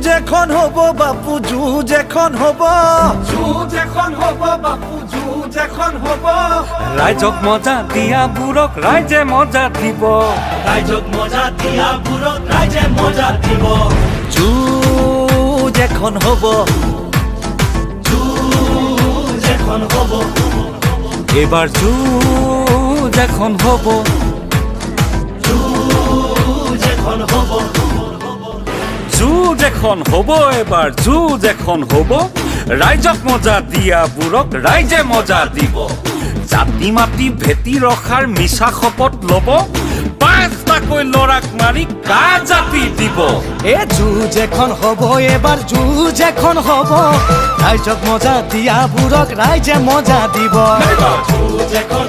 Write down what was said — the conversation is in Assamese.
এখন হব বাপু যুঁজ এখন হব, যুঁজ এখন হব বাপু যুঁজ এখন হব। ৰাইজক মজা দিয়া বুৰক ৰাইজে মজা দিব, ৰাইজক মজা দিয়া বুৰক ৰাইজে মজা দিব। যুঁজ এখন হব, যুঁজ এখন হব। এইবাৰ যুঁজ এখন হ'ব, যুঁজ এখন হব। যুঁজ এখন হ'ব, এবাৰ যুঁজ এখন হ'ব। ৰাইজক মজা দিয়া বুৰক ৰাইজে মজা দিব। জাতি মাতি ভেটি ৰখাৰ মিছা শপত ল'ব, ৫টাকৈ ল'ৰাক মাৰি কা জাতি দিব। এ যুঁজ এখন হব, এবাৰ যুঁজ এখন হব। ৰাইজক মজা দিয়া বুৰক ৰাইজে মজা দিব। যুঁজ এখন